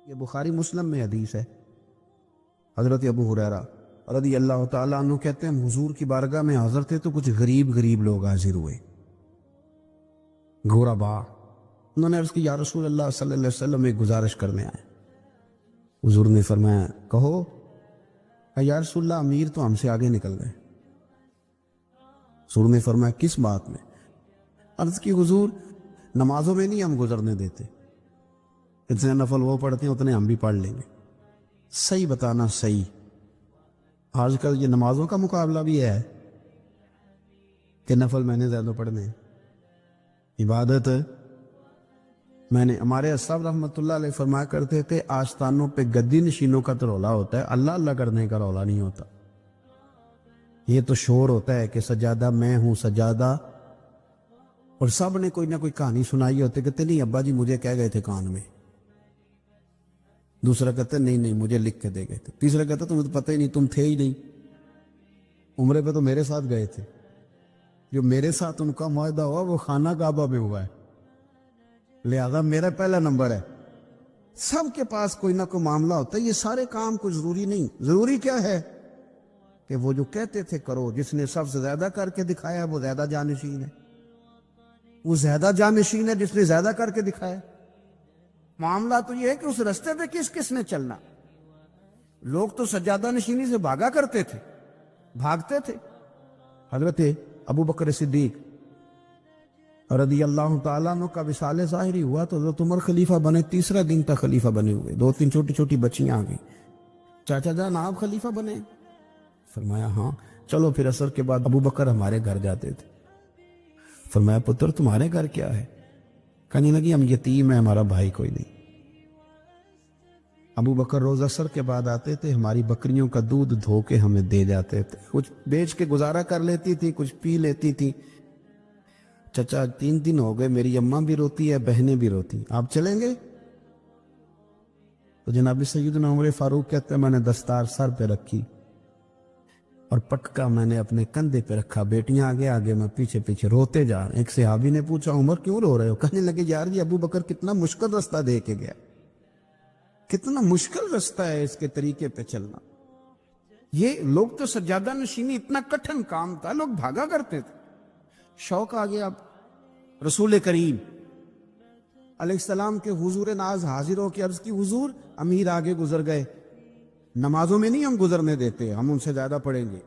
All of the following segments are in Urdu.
یہ بخاری مسلم میں حدیث ہے۔ حضرت ابو ہریرہ رضی اللہ تعالیٰ عنہ کہتے ہیں حضور کی بارگاہ میں حاضر تھے تو کچھ غریب لوگ حاضر ہوئے، غربا۔ انہوں نے عرض کی یا رسول اللہ صلی اللہ علیہ وسلم ایک گزارش کرنے آئے۔ حضور نے فرمایا کہو۔ یا رسول اللہ امیر تو ہم سے آگے نکل گئے۔ حضور نے فرمایا کس بات میں؟ عرض کی حضور نمازوں میں نہیں ہم گزرنے دیتے، اتنے نفل وہ پڑھتے ہیں اتنے ہم بھی پڑھ لیں گے۔ صحیح بتانا صحیح، آج کل یہ نمازوں کا مقابلہ بھی ہے کہ نفل میں نے زیادہ پڑھنے ہیں۔ عبادت میں نے، ہمارے اسلاف رحمۃ اللہ علیہ فرمایا کرتے تھے آستانوں پہ گدی نشینوں کا تو رولا ہوتا ہے، اللہ اللہ کرنے کا رولا نہیں ہوتا۔ یہ تو شور ہوتا ہے کہ سجادہ میں ہوں سجادہ، اور سب نے کوئی نہ کوئی کہانی سنائی ہوتی، کہتے نہیں ابا جی مجھے کہہ گئے تھے کان میں، دوسرا کہتے نہیں مجھے لکھ کے دے گئے تھے، تیسرا کہتا تمہیں تو پتہ ہی نہیں، تم تھے ہی نہیں، عمرے پہ تو میرے ساتھ گئے تھے، جو میرے ساتھ ان کا معاہدہ ہوا وہ خانہ کعبہ میں ہوا ہے، لہذا میرا پہلا نمبر ہے۔ سب کے پاس کوئی نہ کوئی معاملہ ہوتا ہے، یہ سارے کام کچھ ضروری نہیں۔ ضروری کیا ہے کہ وہ جو کہتے تھے کرو، جس نے سب سے زیادہ کر کے دکھایا وہ زیادہ جانشین ہے، وہ زیادہ جانشین ہے جس نے زیادہ کر کے دکھایا۔ معاملہ تو یہ ہے کہ اس رستے پہ کس کس نے چلنا۔ لوگ تو سجادہ نشینی سے بھاگا کرتے تھے، بھاگتے تھے۔ حضرت ابو بکر صدیق رضی اللہ تعالیٰ عنہ کا وصال ظاہری ہوا تو حضرت عمر خلیفہ بنے، تیسرا دن تک خلیفہ بنے ہوئے، 2-3 چھوٹی چھوٹی بچیاں آ گئیں، چاچا جان آپ خلیفہ بنے؟ فرمایا ہاں۔ چلو پھر عصر کے بعد ابو بکر ہمارے گھر جاتے تھے۔ فرمایا پتر تمہارے گھر کیا ہے؟ کہنے لگی ہم یتیم ہیں، ہمارا بھائی کوئی نہیں۔ ابو بکر روز عصر کے بعد آتے تھے، ہماری بکریوں کا دودھ دھو کے ہمیں دے جاتے تھے، کچھ بیچ کے گزارا کر لیتی تھی، کچھ پی لیتی تھی۔ چچا 3 دن ہو گئے، میری اماں بھی روتی ہے، بہنیں بھی روتی، آپ چلیں گے؟ تو جناب سیدنا عمر فاروق کہتے ہیں میں نے دستار سر پہ رکھی اور پٹکا میں نے اپنے کندھے پہ رکھا، بیٹیاں آگے آگے میں پیچھے پیچھے، روتے جا رہے ہیں۔ ایک صحابی نے پوچھا عمر کیوں رو رہے ہو؟ کہنے لگے یار یہ ابو بکر کتنا مشکل رستہ دے کے گیا، کتنا مشکل رستہ ہے اس کے طریقے پہ چلنا۔ یہ لوگ تو سجادہ نشینی اتنا کٹھن کام تھا، لوگ بھاگا کرتے تھے۔ شوق آ گیا، اب رسول کریم علیہ السلام کے حضور ناز حاضر ہو کے عرض کی حضور امیر آگے گزر گئے، نمازوں میں نہیں ہم گزرنے دیتے، ہم ان سے زیادہ پڑھیں گے،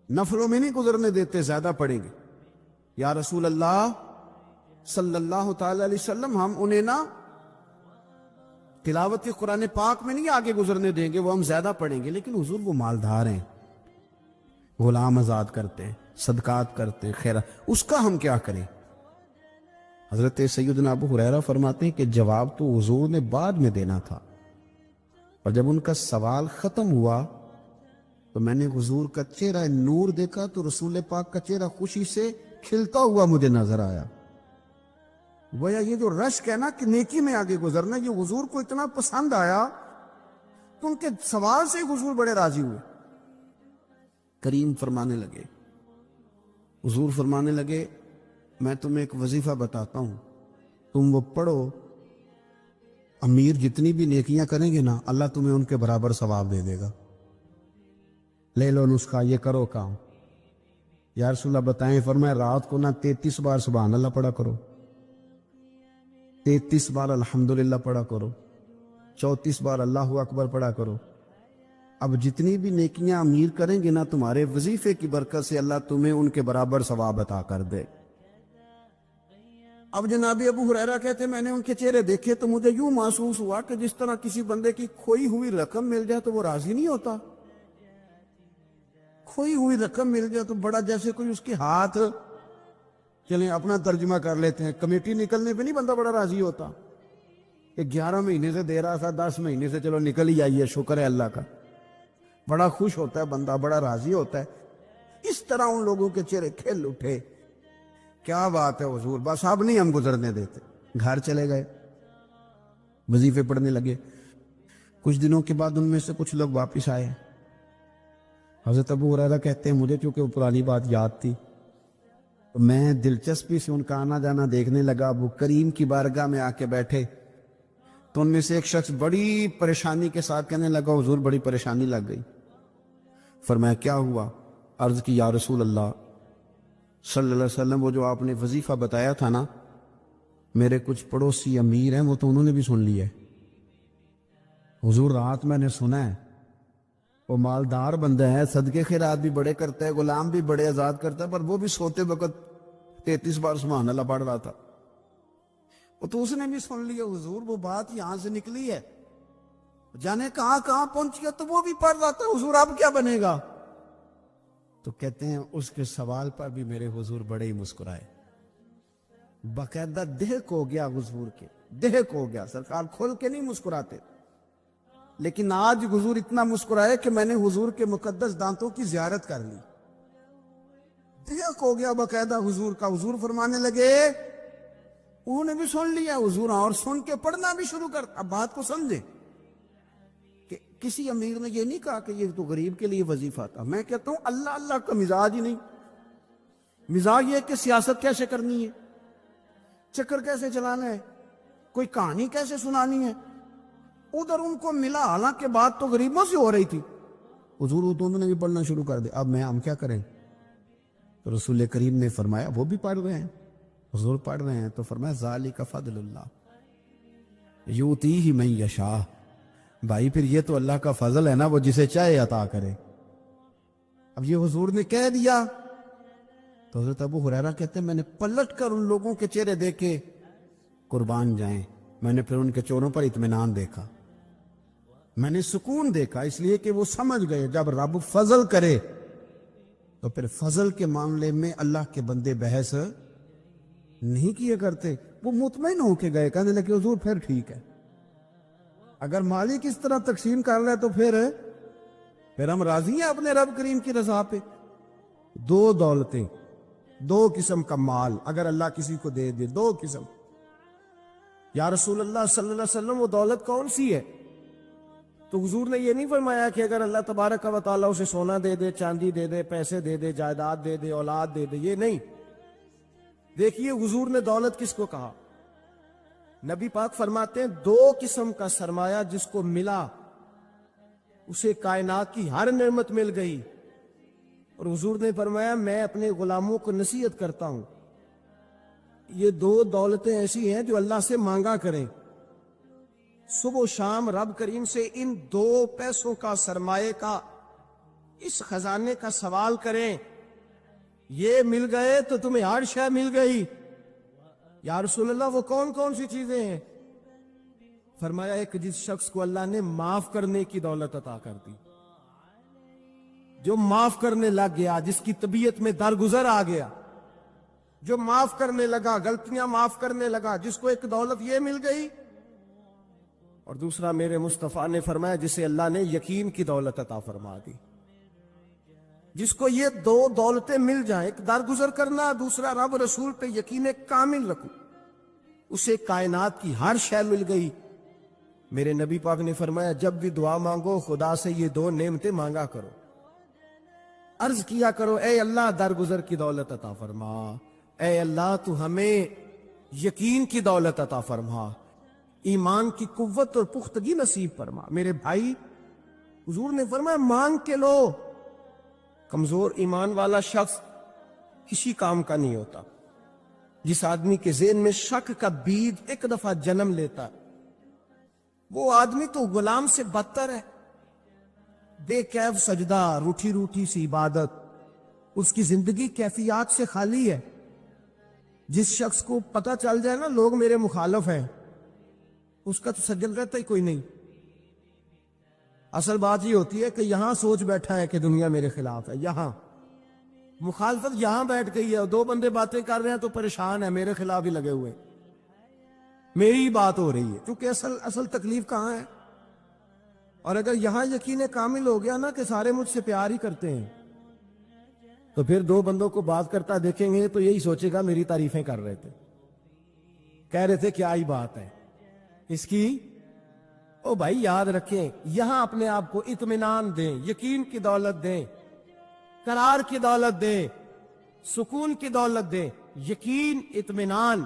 نفلوں میں نہیں گزرنے دیتے، زیادہ پڑھیں گے۔ یا رسول اللہ صلی اللہ تعالی علیہ وسلم ہم انہیں نہ تلاوت قرآن پاک میں نہیں آگے گزرنے دیں گے، وہ ہم زیادہ پڑھیں گے، لیکن حضور وہ مالدار ہیں، غلام آزاد کرتے ہیں، صدقات کرتے ہیں، خیرات، اس کا ہم کیا کریں؟ حضرت سیدنا ابو ہریرہ فرماتے ہیں کہ جواب تو حضور نے بعد میں دینا تھا، اور جب ان کا سوال ختم ہوا تو میں نے حضور کا چہرہ نور دیکھا تو رسول پاک کا چہرہ خوشی سے کھلتا ہوا مجھے نظر آیا۔ گویا یہ جو رشک ہے نا کہ نیکی میں آگے گزرنا، یہ حضور کو اتنا پسند آیا تو ان کے سوال سے حضور بڑے راضی ہوئے۔ کریم فرمانے لگے، حضور فرمانے لگے میں تمہیں ایک وظیفہ بتاتا ہوں، تم وہ پڑھو، امیر جتنی بھی نیکیاں کریں گے نا اللہ تمہیں ان کے برابر ثواب دے دے گا، لے لو نسخہ، یہ کرو کام۔ یا رسول اللہ بتائیں؟ فرمایا رات کو نا 33 بار سبحان اللہ پڑھا کرو، 33 بار الحمدللہ پڑھا کرو، 34 بار اللہ اکبر پڑھا کرو۔ اب جتنی بھی نیکیاں امیر کریں گے نا تمہارے وظیفے کی برکت سے اللہ تمہیں ان کے برابر ثواب عطا کر دے۔ اب جناب ابو ہریرہ کہتے میں نے ان کے چہرے دیکھے تو مجھے یوں محسوس ہوا کہ جس طرح کسی بندے کی کھوئی ہوئی رقم مل جائے تو وہ راضی نہیں ہوتا، کھوئی ہوئی رقم مل جائے تو بڑا جیسے کوئی اس کے ہاتھ، چلیں اپنا ترجمہ کر لیتے ہیں، کمیٹی نکلنے پہ نہیں بندہ بڑا راضی ہوتا کہ 11 مہینے سے دے رہا تھا، 10 مہینے سے چلو نکل ہی آئی ہے، شکر ہے اللہ کا، بڑا خوش ہوتا ہے بندہ، بڑا راضی ہوتا ہے۔ اس طرح ان لوگوں کے چہرے کھل اٹھے، کیا بات ہے حضور، بس اب نہیں ہم گزرنے دیتے۔ گھر چلے گئے، وظیفے پڑھنے لگے۔ کچھ دنوں کے بعد ان میں سے کچھ لوگ واپس آئے۔ حضرت ابو ہریرہ کہتے ہیں مجھے چونکہ وہ پرانی بات یاد تھی تو میں دلچسپی سے ان کا آنا جانا دیکھنے لگا۔ ابو کریم کی بارگاہ میں آ کے بیٹھے تو ان میں سے ایک شخص بڑی پریشانی کے ساتھ کہنے لگا حضور بڑی پریشانی لگ گئی. فرمایا کیا ہوا؟ عرض کی یا رسول اللہ صلی اللہ علیہ وسلم وہ جو آپ نے وظیفہ بتایا تھا نا، میرے کچھ پڑوسی امیر ہیں وہ تو انہوں نے بھی سن لیا ہے. حضور رات میں نے سنا ہے وہ مالدار بندہ ہے، صدقے خیرات بھی بڑے کرتا ہے، غلام بھی بڑے آزاد کرتا ہے، پر وہ بھی سوتے وقت 33 بار سبحان اللہ پڑھ رہا تھا. وہ تو اس نے بھی سن لیا حضور وہ بات یہاں سے نکلی ہے، جانے کہاں کہاں پہنچ گیا، تو وہ بھی پڑھ رہا تھا حضور اب کیا بنے گا؟ تو کہتے ہیں اس کے سوال پر بھی میرے حضور بڑے ہی مسکرائے، باقاعدہ دہک ہو گیا حضور کے، دہک ہو گیا. سرکار کھول کے نہیں مسکراتے، لیکن آج حضور اتنا مسکرائے کہ میں نے حضور کے مقدس دانتوں کی زیارت کر لی. دہک ہو گیا باقاعدہ حضور کا. حضور فرمانے لگے انہوں نے بھی سن لیا حضور، اور سن کے پڑھنا بھی شروع کر. اب بات کو سمجھے کہ کسی امیر نے یہ نہیں کہا کہ یہ تو غریب کے لیے وظیفہ تھا. میں کہتا ہوں اللہ اللہ کا مزاج ہی نہیں. مزاج یہ کہ سیاست کیسے کرنی ہے، چکر کیسے چلانا ہے، کوئی کہانی کیسے سنانی ہے. ادھر ان کو ملا، حالانکہ بات تو غریبوں سے ہو رہی تھی. حضور وہ دونوں نے بھی پڑھنا شروع کر دیا. اب ہم کیا کریں؟ تو رسول کریم نے فرمایا وہ بھی پڑھ رہے ہیں، حضور پڑھ رہے ہیں، تو فرمایا ذالک فضل اللہ یؤتیہ من یشاء. بھائی پھر یہ تو اللہ کا فضل ہے نا، وہ جسے چاہے عطا کرے. اب یہ حضور نے کہہ دیا تو حضرت ابو ہریرہ کہتے ہیں میں نے پلٹ کر ان لوگوں کے چہرے دیکھے، قربان جائیں میں نے پھر ان کے چہروں پر اطمینان دیکھا، میں نے سکون دیکھا، اس لیے کہ وہ سمجھ گئے جب رب فضل کرے تو پھر فضل کے معاملے میں اللہ کے بندے بحث نہیں کیے کرتے. وہ مطمئن ہو کے گئے، کہنے لگے حضور پھر ٹھیک ہے، اگر مالک اس طرح تقسیم کر رہا ہے تو پھر ہم راضی ہیں اپنے رب کریم کی رضا پہ. دو دولتیں، دو قسم کا مال اگر اللہ کسی کو دے دے، دو قسم. یا رسول اللہ صلی اللہ علیہ وسلم وہ دولت کون سی ہے؟ تو حضور نے یہ نہیں فرمایا کہ اگر اللہ تبارک و تعالیٰ اسے سونا دے دے، چاندی دے دے، پیسے دے دے، جائیداد دے دے، اولاد دے دے، یہ نہیں. دیکھیے حضور نے دولت کس کو کہا. نبی پاک فرماتے ہیں دو قسم کا سرمایہ جس کو ملا اسے کائنات کی ہر نعمت مل گئی. اور حضور نے فرمایا میں اپنے غلاموں کو نصیحت کرتا ہوں یہ دو دولتیں ایسی ہیں جو اللہ سے مانگا کریں. صبح و شام رب کریم سے ان دو پیسوں کا، سرمایے کا، اس خزانے کا سوال کریں. یہ مل گئے تو تمہیں ہر شے مل گئی. یا رسول اللہ وہ کون کون سی چیزیں ہیں؟ فرمایا ایک جس شخص کو اللہ نے معاف کرنے کی دولت عطا کر دی، جو معاف کرنے لگ گیا، جس کی طبیعت میں درگزر آ گیا، جو معاف کرنے لگا، غلطیاں معاف کرنے لگا، جس کو ایک دولت یہ مل گئی. اور دوسرا میرے مصطفیٰ نے فرمایا جسے اللہ نے یقین کی دولت عطا فرما دی. جس کو یہ دو دولتیں مل جائیں، ایک درگزر کرنا، دوسرا رب رسول پہ یقین کامل رکھو، اسے کائنات کی ہر شے مل گئی. میرے نبی پاک نے فرمایا جب بھی دعا مانگو خدا سے یہ دو نعمتیں مانگا کرو، عرض کیا کرو اے اللہ درگزر کی دولت عطا فرما، اے اللہ تو ہمیں یقین کی دولت عطا فرما، ایمان کی قوت اور پختگی نصیب فرما. میرے بھائی حضور نے فرمایا مانگ کے لو. کمزور ایمان والا شخص کسی کام کا نہیں ہوتا. جس آدمی کے ذہن میں شک کا بیج ایک دفعہ جنم لیتا وہ آدمی تو غلام سے بدتر ہے. بے کیف سجدہ، روٹھی روٹھی سی عبادت، اس کی زندگی کیفیات سے خالی ہے. جس شخص کو پتہ چل جائے نا لوگ میرے مخالف ہیں، اس کا تو سجل رہتا ہی کوئی نہیں. اصل بات یہ ہوتی ہے کہ یہاں سوچ بیٹھا ہے کہ دنیا میرے خلاف ہے، یہاں مخالفت یہاں بیٹھ گئی ہے. دو بندے باتیں کر رہے ہیں تو پریشان ہے، میرے خلاف ہی لگے ہوئے، میری بات ہو رہی ہے. کیونکہ اصل تکلیف کہاں ہے؟ اور اگر یہاں یقین کامل ہو گیا نا کہ سارے مجھ سے پیار ہی کرتے ہیں، تو پھر دو بندوں کو بات کرتا دیکھیں گے تو یہی سوچے گا میری تعریفیں کر رہے تھے، کہہ رہے تھے کیا ہی بات ہے اس کی. او بھائی یاد رکھیں، یہاں اپنے آپ کو اطمینان دیں، یقین کی دولت دیں، قرار کی دولت دیں، سکون کی دولت دیں. یقین، اطمینان،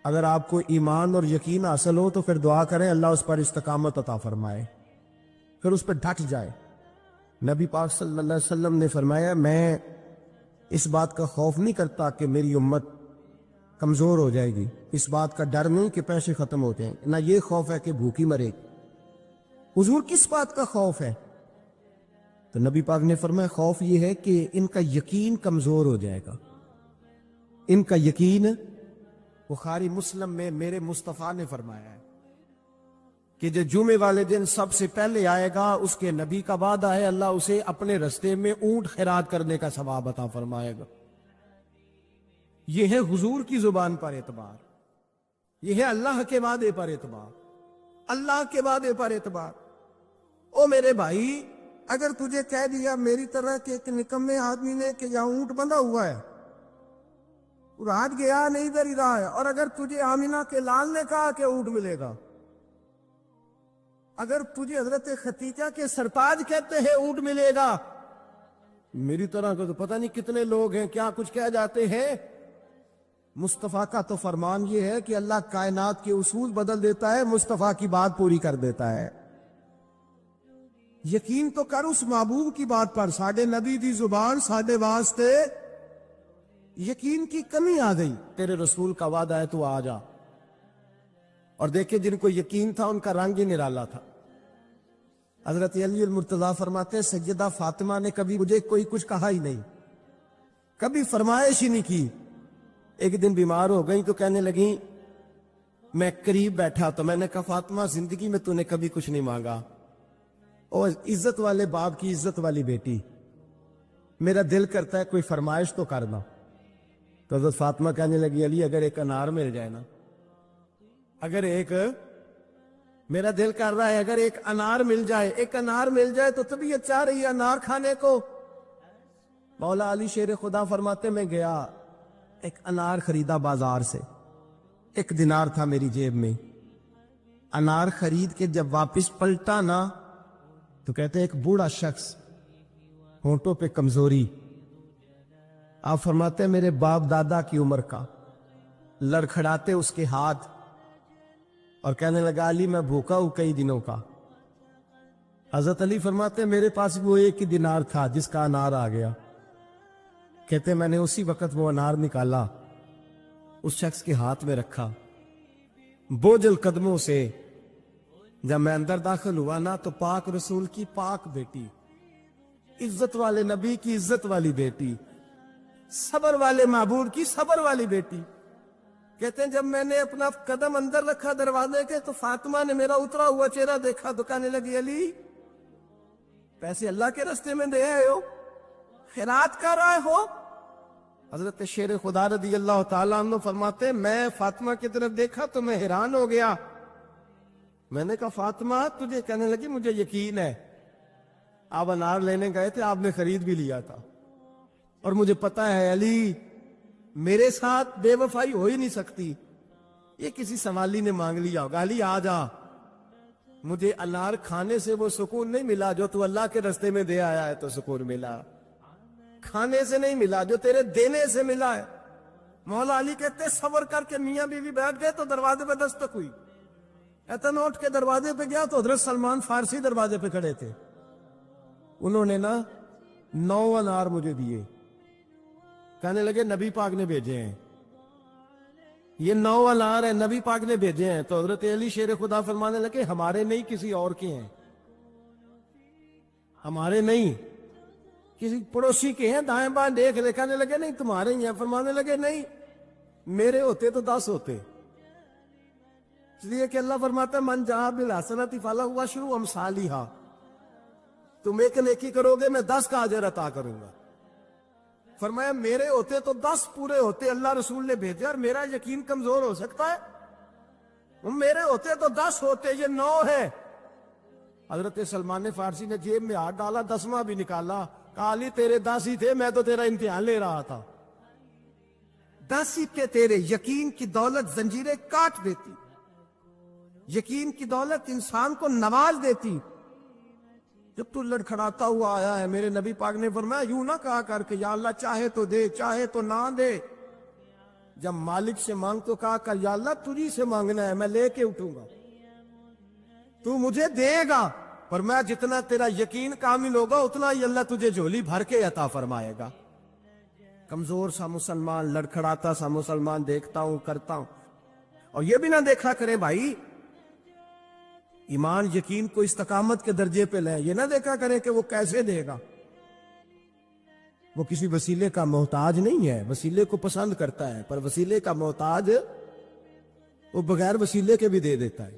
اگر آپ کو ایمان اور یقین حاصل ہو تو پھر دعا کریں اللہ اس پر استقامت عطا فرمائے، پھر اس پہ ڈٹ جائے۔ نبی پاک صلی اللہ علیہ وسلم نے فرمایا میں اس بات کا خوف نہیں کرتا کہ میری امت کمزور ہو جائے گی، اس بات کا ڈر نہیں کہ پیسے ختم ہوتے ہیں، نہ یہ خوف ہے کہ بھوکی مرے۔ حضور کس بات کا خوف ہے؟ تو نبی پاک نے فرمایا خوف یہ ہے کہ ان کا یقین کمزور ہو جائے گا، ان کا یقین۔ بخاری مسلم میں میرے مصطفیٰ نے فرمایا ہے کہ جو جمعے والے دن سب سے پہلے آئے گا اس کے نبی کا وعدہ ہے اللہ اسے اپنے رستے میں اونٹ خیرات کرنے کا ثواب عطا فرمائے گا۔ یہ ہے حضور کی زبان پر اعتبار، یہ ہے اللہ کے وعدے پر اعتبار، اللہ کے وعدے پر اعتبار۔ او میرے بھائی، اگر تجھے کہہ دیا میری طرح کے ایک نکمے آدمی نے کہ یہاں اونٹ بندھا ہوا ہے، رات گیا نہیں ادھر ہی رہا ہے، اور اگر تجھے آمینہ کے لال نے کہا کہ اونٹ ملے گا، اگر تجھے حضرت ختیجہ کے سرتاج کہتے ہیں اونٹ ملے گا، میری طرح کا تو پتہ نہیں کتنے لوگ ہیں کیا کچھ کہہ جاتے ہیں۔ مصطفیٰ کا تو فرمان یہ ہے کہ اللہ کائنات کے اصول بدل دیتا ہے، مصطفیٰ کی بات پوری کر دیتا ہے۔ یقین تو کر اس محبوب کی بات پر، ساڈے نبی دی زبان ساڈے واسطے یقین کی کمی آ گئی، تیرے رسول کا وعدہ ہے تو آ جا۔ اور دیکھیں جن کو یقین تھا ان کا رنگ ہی نرالا تھا۔ حضرت علی المرتضیٰ فرماتے ہیں سیدہ فاطمہ نے کبھی مجھے کوئی کچھ کہا ہی نہیں، کبھی فرمائش ہی نہیں کی۔ ایک دن بیمار ہو گئی تو کہنے لگیں، میں قریب بیٹھا تو میں نے کہا فاطمہ زندگی میں تو نے کبھی کچھ نہیں مانگا، اور عزت والے باپ کی عزت والی بیٹی، میرا دل کرتا ہے کوئی فرمائش تو کرنا۔ تو حضرت فاطمہ کہنے لگی علی اگر ایک انار مل جائے نا، اگر ایک، میرا دل کر رہا ہے اگر ایک انار مل جائے، ایک انار مل جائے تو طبیعت چاہ رہی ہے انار کھانے کو۔ مولا علی شیر خدا فرماتے میں گیا ایک انار خریدا بازار سے، 1 دینار تھا میری جیب میں، انار خرید کے جب واپس پلٹا نا تو کہتے ایک بوڑھا شخص، ہونٹوں پہ کمزوری، آپ فرماتے ہیں میرے باپ دادا کی عمر کا، لڑکھڑاتے اس کے ہاتھ اور کہنے لگا علی میں بھوکا ہوں کئی دنوں کا۔ حضرت علی فرماتے ہیں میرے پاس وہ 1 ہی دینار تھا جس کا انار آ گیا۔ کہتے میں نے اسی وقت وہ انار نکالا، اس شخص کے ہاتھ میں رکھا، بوجھل قدموں سے جب میں اندر داخل ہوا نا تو پاک رسول کی پاک بیٹی، عزت والے نبی کی عزت والی بیٹی، صبر والے معبود کی صبر والی بیٹی، کہتے ہیں جب میں نے اپنا قدم اندر رکھا دروازے کے تو فاطمہ نے میرا اترا ہوا چہرہ دیکھا تو کہنے لگی علی پیسے اللہ کے راستے میں دے آئے ہو، خیرات کر رہے ہو؟ حضرت شیر خدا رضی اللہ تعالیٰ عنہ فرماتے ہیں میں فاطمہ کی طرف دیکھا تو میں حیران ہو گیا، میں نے کہا فاطمہ تجھے؟ کہنے لگی مجھے یقین ہے آپ انار لینے گئے تھے، آپ نے خرید بھی لیا تھا، اور مجھے پتا ہے علی میرے ساتھ بے وفائی ہو ہی نہیں سکتی، یہ کسی سوالی نے مانگ لیا ہوگا، علی آ جا، مجھے انار کھانے سے وہ سکون نہیں ملا جو تو اللہ کے راستے میں دے آیا ہے تو سکون ملا، کھانے سے نہیں ملا جو تیرے دینے سے ملا ہے۔ مولا علی کہتے صبر کر کے میاں بیوی بیٹھ گئے تو دروازے پہ دستک ہوئی، کہتا میں اٹھ کے دروازے پہ گیا تو حضرت سلمان فارسی دروازے پہ کھڑے تھے، انہوں نے نا 9 انار مجھے دیے، کہنے لگے نبی پاک نے بھیجے ہیں، یہ 9 انار ہیں نبی پاک نے بھیجے ہیں۔ تو حضرت علی شیر خدا فرمانے لگے ہمارے نہیں کسی اور کے ہیں، ہمارے نہیں کسی پڑوسی کے ہیں، دائیں بائیں دیکھ لے، کہنے لگے نہیں تمہارے ہی ہیں، فرمانے لگے نہیں میرے ہوتے تو 10 ہوتے، اس لیے کہ اللہ فرماتا ہے من جاء بالحسنۃ فلہ عشر امثالھا، تم ایک نیکی کرو گے میں 10 کا اجر عطا کروں گا۔ فرمایا میرے ہوتے تو 10 پورے ہوتے، اللہ رسول نے بھیجا، اور میرا یقین کمزور ہو سکتا ہے؟ میرے ہوتے تو 10 ہوتے، یہ 9 ہے۔ حضرت سلمان فارسی نے جیب میں ہاتھ ڈالا، 10واں بھی نکالا، کہا علی تیرے 10 ہی تھے، میں تو تیرا امتحان لے رہا تھا، 10 ہی تھے تیرے۔ یقین کی دولت زنجیریں کاٹ دیتی، یقین کی دولت انسان کو نواز دیتی۔ جب تو لڑکھڑاتا ہوا آیا ہے، میرے نبی پاک نے فرمایا یوں نہ کہا کر کے یا اللہ چاہے تو دے چاہے تو نہ دے، جب مالک سے مانگ تو کہا کہ یا اللہ تجھی سے مانگنا ہے، میں لے کے اٹھوں گا، تو مجھے دے گا، پر میں جتنا تیرا یقین کامل ہوگا اتنا ہی اللہ تجھے جھولی بھر کے عطا فرمائے گا۔ کمزور سا مسلمان، لڑکھڑاتا سا مسلمان دیکھتا ہوں کرتا ہوں، اور یہ بھی نہ دیکھا کرے بھائی ایمان یقین کو استقامت کے درجے پہ لے، یہ نہ دیکھا کرے کہ وہ کیسے دے گا، وہ کسی وسیلے کا محتاج نہیں ہے، وسیلے کو پسند کرتا ہے، پر وسیلے کا محتاج وہ بغیر وسیلے کے بھی دے دیتا ہے۔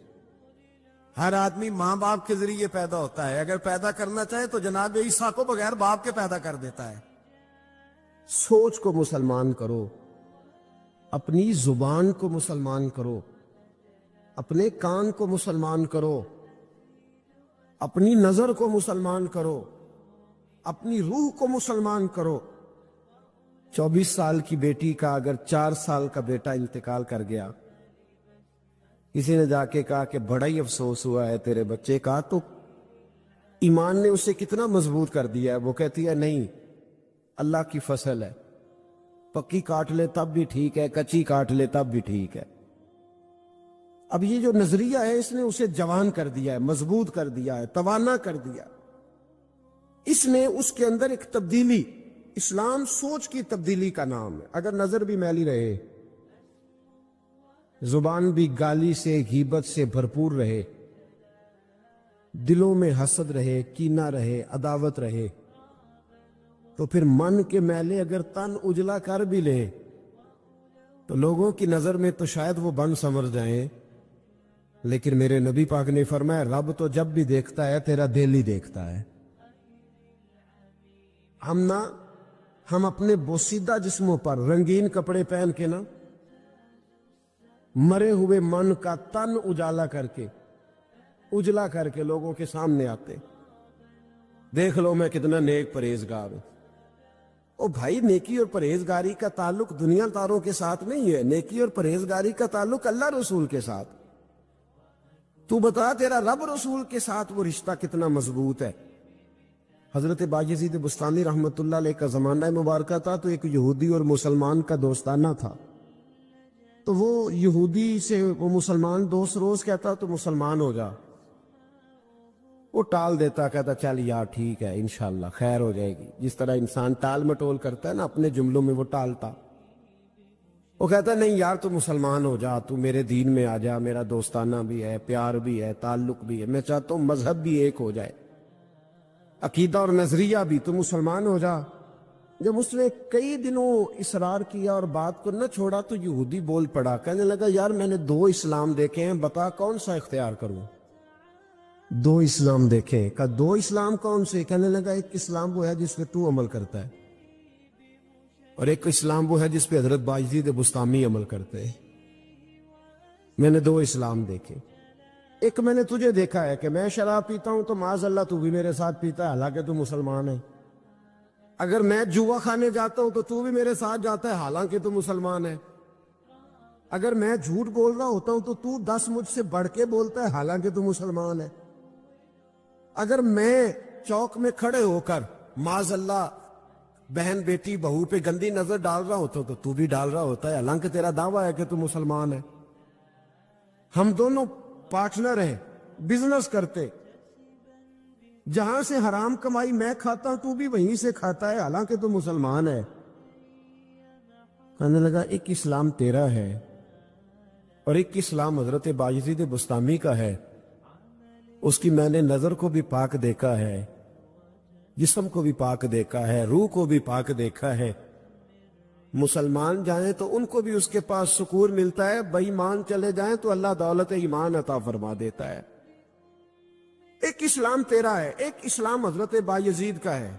ہر آدمی ماں باپ کے ذریعے پیدا ہوتا ہے، اگر پیدا کرنا چاہے تو جناب عیسیٰ کو بغیر باپ کے پیدا کر دیتا ہے۔ سوچ کو مسلمان کرو، اپنی زبان کو مسلمان کرو، اپنے کان کو مسلمان کرو، اپنی نظر کو مسلمان کرو، اپنی روح کو مسلمان کرو۔ 24 سال کی بیٹی کا اگر 4 سال کا بیٹا انتقال کر گیا، کسی نے جا کے کہا کہ بڑا ہی افسوس ہوا ہے تیرے بچے کا، تو ایمان نے اسے کتنا مضبوط کر دیا ہے، وہ کہتی ہے نہیں، اللہ کی فصل ہے، پکی کاٹ لے تب بھی ٹھیک ہے، کچی کاٹ لے تب بھی ٹھیک ہے۔ اب یہ جو نظریہ ہے اس نے اسے جوان کر دیا ہے، مضبوط کر دیا ہے، توانا کر دیا، اس نے اس کے اندر ایک تبدیلی، اسلام سوچ کی تبدیلی کا نام ہے۔ اگر نظر بھی میلی رہے، زبان بھی گالی سے غیبت سے بھرپور رہے، دلوں میں حسد رہے، کینہ رہے، عداوت رہے، تو پھر من کے میلے اگر تن اجلا کر بھی لے تو لوگوں کی نظر میں تو شاید وہ بن سمر جائیں، لیکن میرے نبی پاک نے فرمایا رب تو جب بھی دیکھتا ہے تیرا دل ہی دیکھتا ہے۔ ہم اپنے بوسیدہ جسموں پر رنگین کپڑے پہن کے نا مرے ہوئے من کا تن اجالا کر کے لوگوں کے سامنے آتے، دیکھ لو میں کتنا نیک پرہیزگار ہوں۔ او بھائی، نیکی اور پرہیزگاری کا تعلق دنیا داروں کے ساتھ نہیں ہے، نیکی اور پرہیزگاری کا تعلق اللہ رسول کے ساتھ۔ تو بتا تیرا رب رسول کے ساتھ وہ رشتہ کتنا مضبوط ہے۔ حضرت بایزید بستانی رحمت اللہ علیہ کا زمانہ مبارکہ تھا، تو ایک یہودی اور مسلمان کا دوستانہ تھا، تو وہ یہودی سے وہ مسلمان دوست روز کہتا تو مسلمان ہو جا، وہ ٹال دیتا، کہتا چل یار ٹھیک ہے انشاءاللہ خیر ہو جائے گی، جس طرح انسان ٹال مٹول کرتا ہے نا اپنے جملوں میں، وہ ٹالتا۔ وہ کہتا نہیں یار تو مسلمان ہو جا، تو میرے دین میں آ جا، میرا دوستانہ بھی ہے، پیار بھی ہے، تعلق بھی ہے، میں چاہتا ہوں مذہب بھی ایک ہو جائے، عقیدہ اور نظریہ بھی، تو مسلمان ہو جا۔ جب اس نے کئی دنوں اصرار کیا اور بات کو نہ چھوڑا تو یہودی بول پڑا، کہنے لگا یار میں نے 2 اسلام دیکھے ہیں، بتا کون سا اختیار کروں۔ 2 اسلام دیکھے، کہا 2 اسلام کون سے؟ کہنے لگا ایک اسلام وہ ہے جس پہ تو عمل کرتا ہے، اور ایک اسلام وہ ہے جس پہ حضرت بایزید بستامی عمل کرتے ہیں۔ میں نے 2 اسلام دیکھے، ایک میں نے تجھے دیکھا ہے کہ میں شراب پیتا ہوں تو معاذ اللہ تو بھی میرے ساتھ پیتا ہے، حالانکہ تو مسلمان ہے۔ اگر میں جوا کھانے جاتا ہوں تو تو بھی میرے ساتھ جاتا ہے، حالانکہ تو مسلمان ہے۔ اگر میں جھوٹ بول رہا ہوتا ہوں تو 10 مجھ سے بڑھ کے بولتا ہے، حالانکہ تو مسلمان ہے۔ اگر میں چوک میں کھڑے ہو کر معاذ اللہ بہن بیٹی بہو پہ گندی نظر ڈال رہا ہوتا تو تو بھی ڈال رہا ہوتا ہے، حالانکہ تیرا دعویٰ ہے کہ تو مسلمان ہے۔ ہم دونوں پارٹنر ہیں، بزنس کرتے، جہاں سے حرام کمائی میں کھاتا ہوں تو بھی وہیں سے کھاتا ہے، حالانکہ تو مسلمان ہے۔ کہنے لگا ایک اسلام تیرا ہے اور ایک اسلام حضرت بایزید بستامی کا ہے، اس کی میں نے نظر کو بھی پاک دیکھا ہے، جسم کو بھی پاک دیکھا ہے، روح کو بھی پاک دیکھا ہے۔ مسلمان جائیں تو ان کو بھی اس کے پاس سکون ملتا ہے، بے ایمان چلے جائیں تو اللہ دولت ایمان عطا فرما دیتا ہے۔ ایک اسلام تیرا ہے، ایک اسلام حضرت بایزید کا ہے،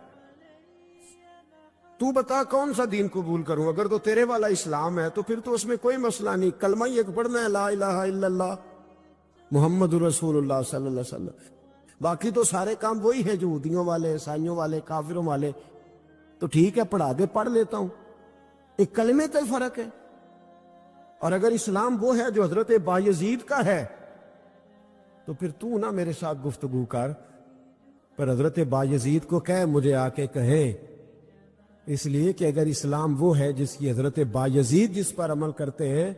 تو بتا کون سا دین قبول کروں؟ اگر تو تیرے والا اسلام ہے تو پھر تو اس میں کوئی مسئلہ نہیں، کلمہ ہی ایک پڑھنا ہے، لا الہ الا اللہ محمد رسول اللہ صلی اللہ علیہ وسلم، باقی تو سارے کام وہی ہیں، یہودیوں والے، عیسائیوں والے، کافروں والے۔ تو ٹھیک ہے پڑھا دے، پڑھ لیتا ہوں، ایک کلمے کا فرق ہے۔ اور اگر اسلام وہ ہے جو حضرت بایزید کا ہے تو پھر تو نہ میرے ساتھ گفتگو کر، پر حضرت بایزید کو کہے مجھے آ کے کہے اس لیے کہ اگر اسلام وہ ہے جس کی حضرت بایزید جس پر عمل کرتے ہیں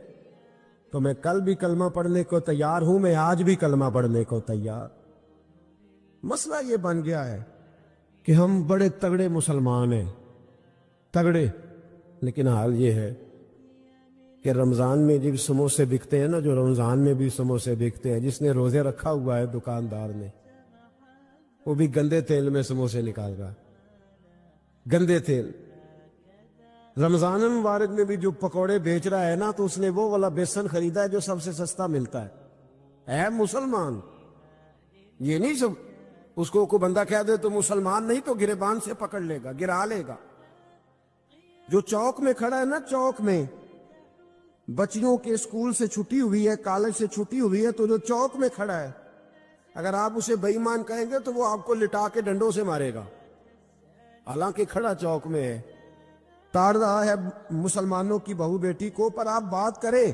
تو میں کل بھی کلمہ پڑھنے کو تیار ہوں، میں آج بھی کلمہ پڑھنے کو تیار۔ مسئلہ یہ بن گیا ہے کہ ہم بڑے تگڑے مسلمان ہیں، تگڑے، لیکن حال یہ ہے کہ رمضان میں جو سموسے بکتے ہیں نا، جو رمضان میں بھی سموسے بکتے ہیں، جس نے روزے رکھا ہوا ہے دکاندار نے، وہ بھی گندے تیل میں سموسے نکال رہا، گندے تیل۔ رمضان مبارک میں بھی جو پکوڑے بیچ رہا ہے نا، تو اس نے وہ والا بیسن خریدا ہے جو سب سے سستا ملتا ہے۔ اے مسلمان، یہ نہیں سب اس کو کوئی بندہ کہہ دے تو مسلمان نہیں، تو گریبان سے پکڑ لے گا، گرا لے گا۔ جو چوک میں کھڑا ہے نا، چوک میں بچیوں کے اسکول سے چھٹی ہوئی ہے، کالج سے چھٹی ہوئی ہے، تو جو چوک میں کھڑا ہے، اگر آپ اسے بے ایمان کہیں گے تو وہ آپ کو لٹا کے ڈنڈوں سے مارے گا، حالانکہ کھڑا چوک میں ہے، تاڑ رہا ہے مسلمانوں کی بہو بیٹی کو، پر آپ بات کریں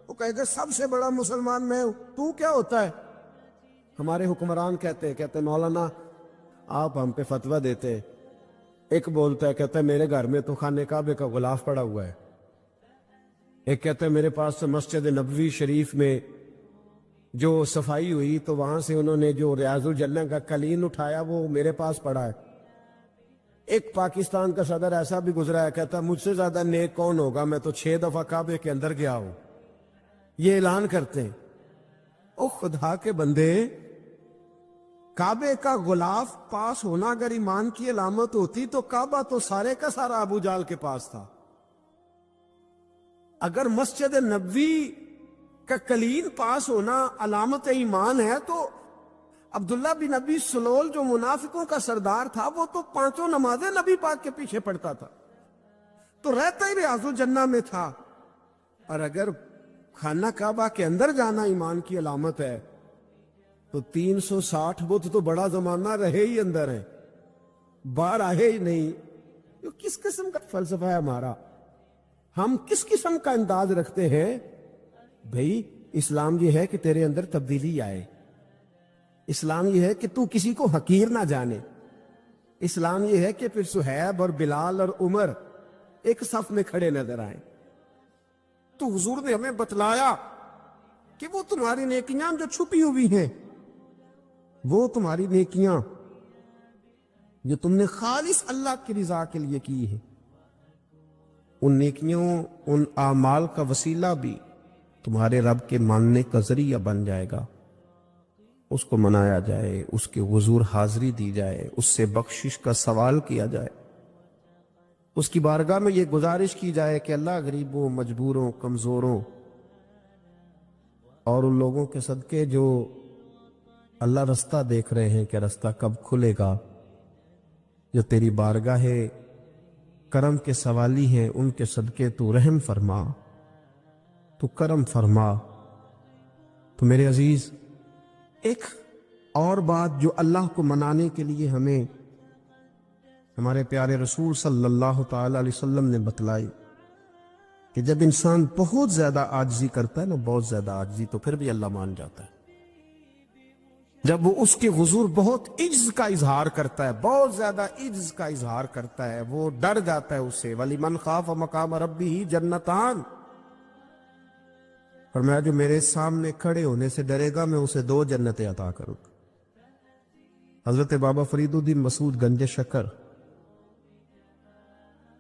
وہ کہے گا سب سے بڑا مسلمان میں ہوں، تو کیا ہوتا ہے؟ ہمارے حکمران کہتے مولانا آپ ہم پہ فتویٰ دیتے ہیں۔ ایک بولتا ہے، کہتا ہے میرے گھر میں تو خانہ کعبے کا غلاف پڑا ہوا ہے۔ ایک کہتا ہے میرے پاس تو مسجد نبوی شریف میں جو صفائی ہوئی تو وہاں سے انہوں نے جو ریاض الجنہ کا قلین اٹھایا وہ میرے پاس پڑا ہے۔ ایک پاکستان کا صدر ایسا بھی گزرا ہے، کہتا مجھ سے زیادہ نیک کون ہوگا، میں تو 6 دفعہ کعبے کے اندر گیا ہوں۔ یہ اعلان کرتے ہیں۔ او خدا کے بندے، کعبے کا غلاف پاس ہونا اگر ایمان کی علامت ہوتی تو کعبہ تو سارے کا سارا ابو جال کے پاس تھا۔ اگر مسجد نبوی کا قلین پاس ہونا علامت ایمان ہے تو عبداللہ بن ابی سلول جو منافقوں کا سردار تھا وہ تو 5 نمازیں نبی پاک کے پیچھے پڑھتا تھا، تو رہتا ہی ریاض الجنہ میں تھا۔ اور اگر خانہ کعبہ کے اندر جانا ایمان کی علامت ہے تو 360 بت تو بڑا زمانہ رہے ہی اندر ہیں، باہر آئے ہی نہیں۔ یہ کس قسم کا فلسفہ ہے ہمارا؟ ہم کس قسم کا انداز رکھتے ہیں؟ بھئی اسلام یہ ہے کہ تیرے اندر تبدیلی آئے، اسلام یہ ہے کہ تو کسی کو حقیر نہ جانے، اسلام یہ ہے کہ پھر صہیب اور بلال اور عمر ایک صف میں کھڑے نظر آئیں۔ تو حضور نے ہمیں بتلایا کہ وہ تمہاری نیکیاں جو چھپی ہوئی ہیں، وہ تمہاری نیکیاں جو تم نے خالص اللہ کی رضا کے لیے کی ہے، ان نیکیوں، ان اعمال کا وسیلہ بھی تمہارے رب کے ماننے کا ذریعہ بن جائے گا۔ اس کو منایا جائے، اس کے حضور حاضری دی جائے، اس سے بخشش کا سوال کیا جائے، اس کی بارگاہ میں یہ گزارش کی جائے کہ اللہ غریبوں، مجبوروں، کمزوروں اور ان لوگوں کے صدقے جو اللہ رستہ دیکھ رہے ہیں کہ رستہ کب کھلے گا، جو تیری بارگاہ کرم کے سوالی ہیں، ان کے صدقے تو رحم فرما، تو کرم فرما۔ تو میرے عزیز، ایک اور بات جو اللہ کو منانے کے لیے ہمیں ہمارے پیارے رسول صلی اللہ تعالی علیہ وسلم نے بتلائی کہ جب انسان بہت زیادہ عاجزی کرتا ہے نا، بہت زیادہ عاجزی، تو پھر بھی اللہ مان جاتا ہے۔ جب وہ اس کے حضور بہت عجز کا اظہار کرتا ہے، بہت زیادہ عجز کا اظہار کرتا ہے، وہ ڈر جاتا ہے اس سے۔ وَلِمَنْ خَافَ مَقَامَ رَبِّهِ جَنَّتَانِ، فرمایا جو میرے سامنے کھڑے ہونے سے ڈرے گا میں اسے 2 جنتیں عطا کروں گا۔ حضرت بابا فرید الدین مسعود گنج شکر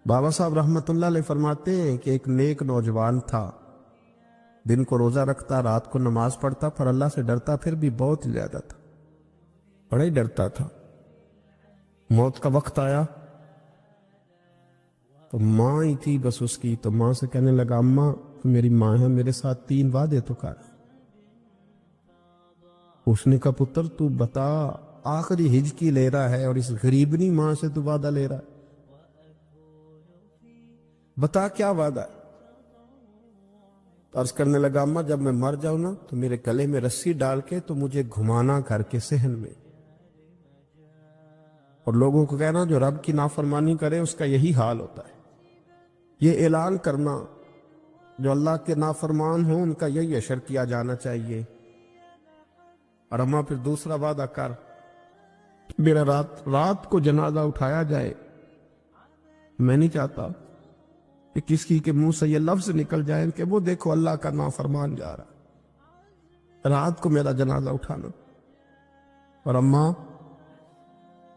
بابا صاحب رحمت اللہ علیہ فرماتے ہیں کہ ایک نیک نوجوان تھا، دن کو روزہ رکھتا، رات کو نماز پڑھتا، پر اللہ سے ڈرتا پھر بھی بہت زیادہ تھا، بڑا ہی ڈرتا تھا۔ موت کا وقت آیا تو ماں ہی تھی بس اس کی، تو ماں سے کہنے لگا اماں تو میری ماں ہے، میرے ساتھ 3 وعدے تو کر۔ اس نے کہا پتر تو بتا، آخری ہجکی لے رہا ہے اور اس غریبنی ماں سے تو وعدہ لے رہا ہے، بتا کیا وعدہ ہے؟ عرض کرنے لگا اماں جب میں مر جاؤں نا تو میرے گلے میں رسی ڈال کے تو مجھے گھمانا کر کے صحن میں، اور لوگوں کو کہنا جو رب کی نافرمانی کرے اس کا یہی حال ہوتا ہے۔ یہ اعلان کرنا جو اللہ کے نافرمان ہوں ان کا یہی اشر کیا جانا چاہیے۔ اور اماں پھر دوسرا وعدہ کر، میرا رات کو جنازہ اٹھایا جائے میں نہیں چاہتا کہ کسی کے منہ سے یہ لفظ نکل جائیں کہ وہ دیکھو اللہ کا نافرمان جا رہا، رات کو میرا جنازہ اٹھانا۔ اور اماں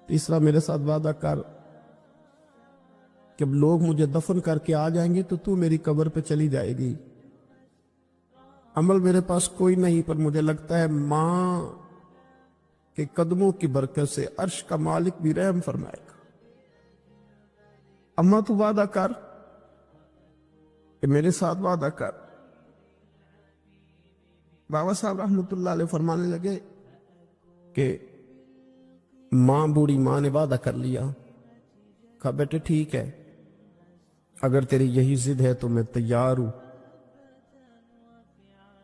تیسرا میرے ساتھ وعدہ کر کہ لوگ مجھے دفن کر کے آ جائیں گے تو میری قبر پہ چلی جائے گی۔ عمل میرے پاس کوئی نہیں، پر مجھے لگتا ہے ماں کے قدموں کی برکت سے عرش کا مالک بھی رحم فرمائے گا۔ اماں تو وعدہ کر کہ میرے ساتھ وعدہ کر۔ بابا صاحب رحمۃ اللہ علیہ فرمانے لگے کہ ماں، بوڑھی ماں نے وعدہ کر لیا۔ کہا بیٹے ٹھیک ہے، اگر تیری یہی ضد ہے تو میں تیار ہوں۔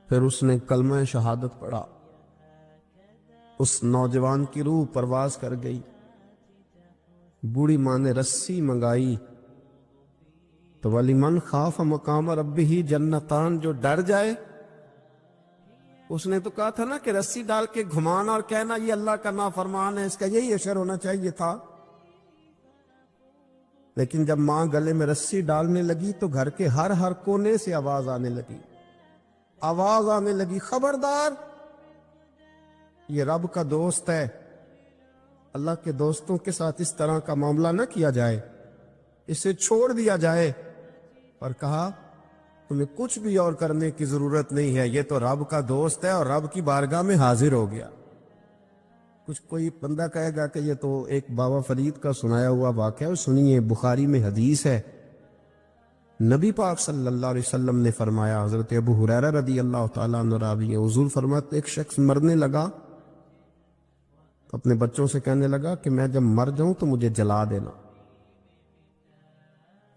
پھر اس نے کلمہ شہادت پڑھا، اس نوجوان کی روح پرواز کر گئی۔ بوڑھی ماں نے رسی منگائی تو وَلِمَنْ خَافَ مَقَامَ رَبِّهِ جنتان، جو ڈر جائے۔ اس نے تو کہا تھا نا کہ رسی ڈال کے گھمانا اور کہنا یہ اللہ کا نافرمان ہے، اس کا یہی اشر ہونا چاہیے تھا۔ لیکن جب ماں گلے میں رسی ڈالنے لگی تو گھر کے ہر کونے سے آواز آنے لگی، خبردار، یہ رب کا دوست ہے، اللہ کے دوستوں کے ساتھ اس طرح کا معاملہ نہ کیا جائے، اسے چھوڑ دیا جائے۔ اور کہا تمہیں کچھ بھی اور کرنے کی ضرورت نہیں ہے، یہ تو رب کا دوست ہے اور رب کی بارگاہ میں حاضر ہو گیا۔ کچھ کوئی بندہ کہے گا کہ یہ تو ایک بابا فرید کا سنایا ہوا واقعہ ہے، سنیے، بخاری میں حدیث ہے، نبی پاک صلی اللہ علیہ وسلم نے فرمایا، حضرت ابو ہریرہ رضی اللہ تعالیٰ عنہ راوی ہے، حضور فرماتے ایک شخص مرنے لگا تو اپنے بچوں سے کہنے لگا کہ میں جب مر جاؤں تو مجھے جلا دینا،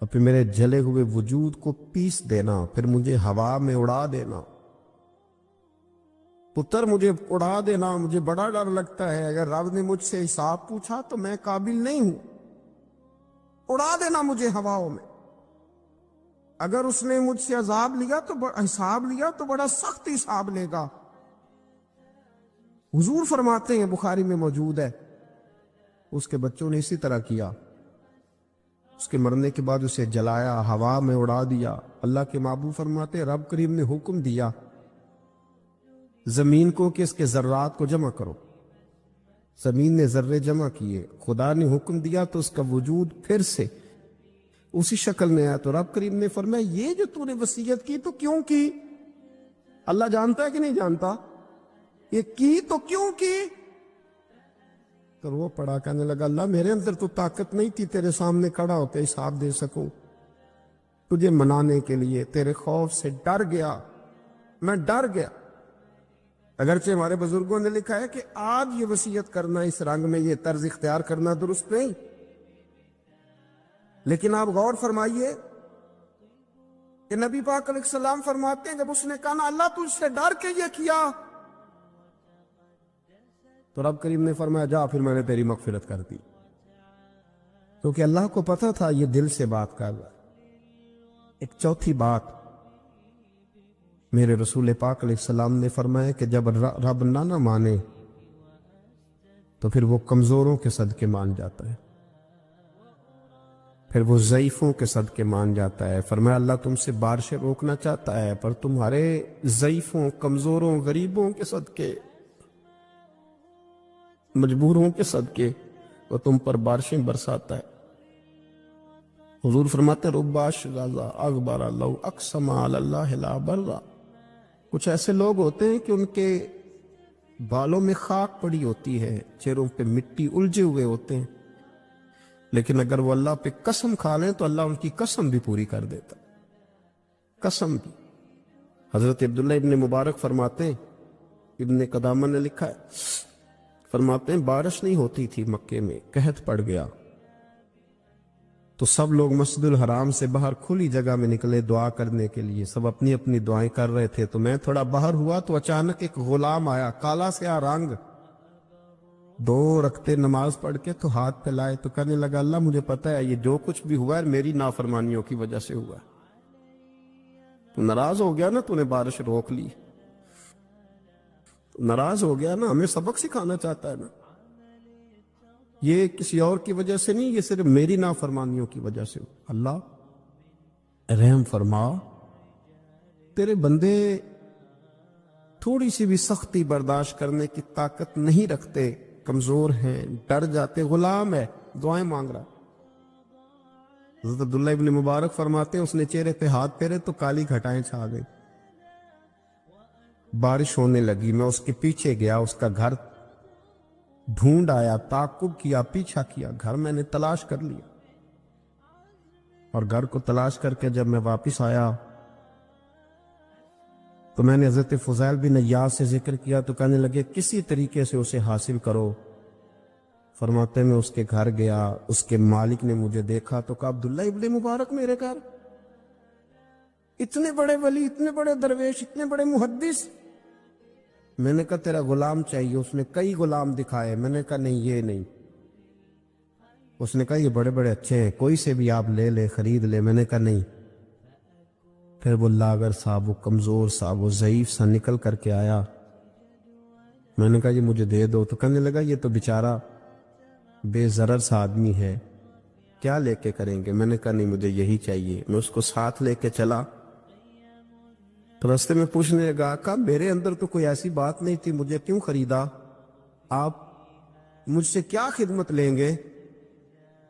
اور پھر میرے جلے ہوئے وجود کو پیس دینا، پھر مجھے ہوا میں اڑا دینا۔ پتر مجھے اڑا دینا، مجھے بڑا ڈر لگتا ہے، اگر رب نے مجھ سے حساب پوچھا تو میں قابل نہیں ہوں، اڑا دینا مجھے ہواؤں میں۔ اگر اس نے مجھ سے عذاب لیا تو حساب لیا تو بڑا سخت حساب لے گا۔ حضور فرماتے ہیں، بخاری میں موجود ہے، اس کے بچوں نے اسی طرح کیا، اس کے مرنے کے بعد اسے جلایا، ہوا میں اڑا دیا۔ اللہ کے محبوب فرماتے ہیں رب کریم نے حکم دیا زمین کو کہ اس کے ذرات کو جمع کرو، زمین نے ذرے جمع کیے، خدا نے حکم دیا تو اس کا وجود پھر سے اسی شکل میں آیا۔ تو رب کریم نے فرمایا یہ جو تو نے وصیت کی تو کیوں کی؟ اللہ جانتا ہے کہ نہیں جانتا؟ یہ کی تو کیوں کی؟ تو وہ پڑا، کہنے لگا اللہ میرے اندر تو طاقت نہیں تھی تیرے سامنے کھڑا ہو کے حساب دے سکوں، تجھے منانے کے لیے تیرے خوف سے ڈر گیا، میں ڈر گیا۔ اگرچہ ہمارے بزرگوں نے لکھا ہے کہ آج یہ وصیت کرنا، اس رنگ میں یہ طرز اختیار کرنا درست نہیں، لیکن آپ غور فرمائیے کہ نبی پاک علیہ السلام فرماتے ہیں جب اس نے کہا نا اللہ تجھ سے ڈر کے یہ کیا، تو رب کریم نے فرمایا جا پھر میں نے تیری مغفرت کر دی، کیونکہ اللہ کو پتا تھا یہ دل سے بات کر رہا ہے۔ ایک چوتھی بات میرے رسول پاک علیہ السلام نے فرمایا کہ جب رب نہ مانے تو پھر وہ کمزوروں کے صدقے مان جاتا ہے، پھر وہ ضعیفوں کے صدقے مان جاتا ہے۔ فرمایا اللہ تم سے بارشیں روکنا چاہتا ہے، پر تمہارے ضعیفوں، کمزوروں، غریبوں کے صدقے، مجبوروں کے صدقے وہ تم پر بارشیں برساتا ہے۔ حضور فرماتے رباش غازہ اغبر لو اقسم علی اللہ لا برا، کچھ ایسے لوگ ہوتے ہیں کہ ان کے بالوں میں خاک پڑی ہوتی ہے، چہروں پہ مٹی الجھے ہوئے ہوتے ہیں، لیکن اگر وہ اللہ پہ قسم کھا لیں تو اللہ ان کی قسم بھی پوری کر دیتا، قسم بھی۔ حضرت عبداللہ ابن مبارک فرماتے ہیں، ابن قدامہ نے لکھا ہے، فرماتے ہیں بارش نہیں ہوتی تھی مکے میں، قحط پڑ گیا تو سب لوگ مسجد الحرام سے باہر کھلی جگہ میں نکلے دعا کرنے کے لیے، سب اپنی اپنی دعائیں کر رہے تھے، تو میں تھوڑا باہر ہوا تو اچانک ایک غلام آیا، کالا سیاہ رنگ، 2 رکعتیں نماز پڑھ کے تو ہاتھ پھیلائے، تو کہنے لگا اللہ مجھے پتا ہے یہ جو کچھ بھی ہوا ہے میری نافرمانیوں کی وجہ سے ہوا ہے، تو ناراض ہو گیا نا، تو نے بارش روک لی، ناراض ہو گیا نا، ہمیں سبق سکھانا چاہتا ہے نا۔ یہ کسی اور کی وجہ سے نہیں، یہ صرف میری نافرمانیوں کی وجہ سے۔ اللہ رحم فرما، تیرے بندے تھوڑی سی بھی سختی برداشت کرنے کی طاقت نہیں رکھتے، کمزور ہیں، ڈر جاتے، غلام ہے، دعائیں مانگ رہا۔ حضرت عبداللہ ابن مبارک فرماتے ہیں اس نے چہرے پہ ہاتھ پھیرے تو کالی گھٹائیں چھا گئی، بارش ہونے لگی۔ میں اس کے پیچھے گیا، اس کا گھر ڈھونڈ آیا، تعقب کیا، پیچھا کیا، گھر میں نے تلاش کر لیا، اور گھر کو تلاش کر کے جب میں واپس آیا تو میں نے حضرت فضیل بن عیاض سے ذکر کیا تو کہنے لگے کسی طریقے سے اسے حاصل کرو۔ فرماتے میں اس کے گھر گیا، اس کے مالک نے مجھے دیکھا تو کہا عبداللہ ابن مبارک میرے گھر، اتنے بڑے ولی، اتنے بڑے درویش، اتنے بڑے محدث۔ میں نے کہا تیرا غلام چاہیے۔ اس نے کئی غلام دکھائے، میں نے کہا نہیں یہ نہیں۔ اس نے کہا یہ بڑے بڑے اچھے ہیں، کوئی سے بھی آپ لے لے، خرید لے۔ میں نے کہا نہیں۔ پھر وہ لاغر صاحب، وہ کمزور صاحب، وہ ضعیف سا نکل کر کے آیا۔ میں نے کہا یہ مجھے دے دو، تو کہنے لگا یہ تو بیچارہ بے ضرر سا آدمی ہے، کیا لے کے کریں گے؟ میں نے کہا نہیں مجھے یہی چاہیے۔ میں اس کو ساتھ لے کے چلا تو راستے میں پوچھنے لگا کہ میرے اندر تو کوئی ایسی بات نہیں تھی، مجھے کیوں خریدا؟ آپ مجھ سے کیا خدمت لیں گے؟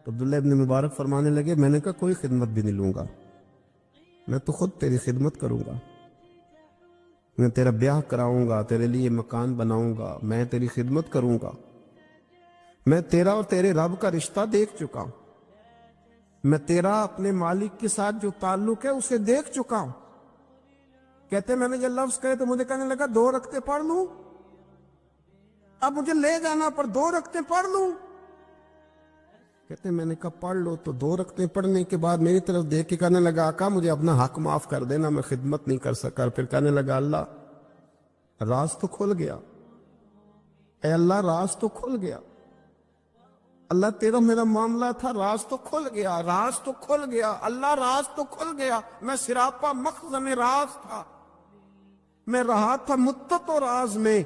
تو عبداللہ ابن مبارک فرمانے لگے میں نے کہا کوئی خدمت بھی نہیں لوں گا، میں تو خود تیری خدمت کروں گا، میں تیرا بیاہ کراؤں گا، تیرے لیے مکان بناؤں گا، میں تیری خدمت کروں گا۔ میں تیرا اور تیرے رب کا رشتہ دیکھ چکا ہوں، میں تیرا اپنے مالک کے ساتھ جو تعلق ہے اسے دیکھ چکا ہوں۔ کہتے میں نے جب لفظ کہے تو مجھے کہنے لگا 2 رکعتیں پڑھ لوں، اب مجھے لے جانا پر 2 رکعتیں پڑھ لوں۔ کہتے میں نے کہا پڑھ لو، تو 2 رکعتیں پڑھنے کے بعد میری طرف دیکھ کے کہنے لگا آقا مجھے اپنا حق معاف کر دینا، میں خدمت نہیں کر سکا۔ پھر کہنے لگا اللہ راز تو کھل گیا، اے اللہ راز تو کھل گیا، اللہ تیرا میرا معاملہ تھا، راز تو کھل گیا، راز تو کھل گیا، اللہ راز تو کھل گیا، میں سراپا مخزن راز تھا، میں رہا تھا مدت و راز میں،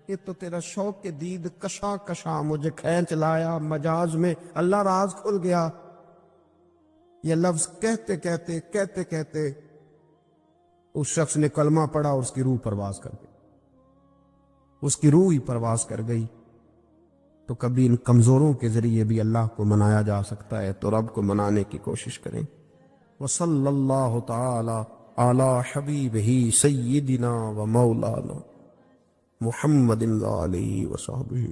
یہ تو تیرا شوق کے دید کشاں کشاں مجھے کھینچ لایا مجاز میں، اللہ راز کھل گیا۔ یہ لفظ کہتے کہتے کہتے کہتے اس شخص نے کلمہ پڑھا اور اس کی روح پرواز کر گئی، اس کی روح ہی پرواز کر گئی۔ تو کبھی ان کمزوروں کے ذریعے بھی اللہ کو منایا جا سکتا ہے، تو رب کو منانے کی کوشش کریں۔ وصلی اللہ تعالی علی حبیبہ سیدنا و مولانا محمد علیہ وصحبہ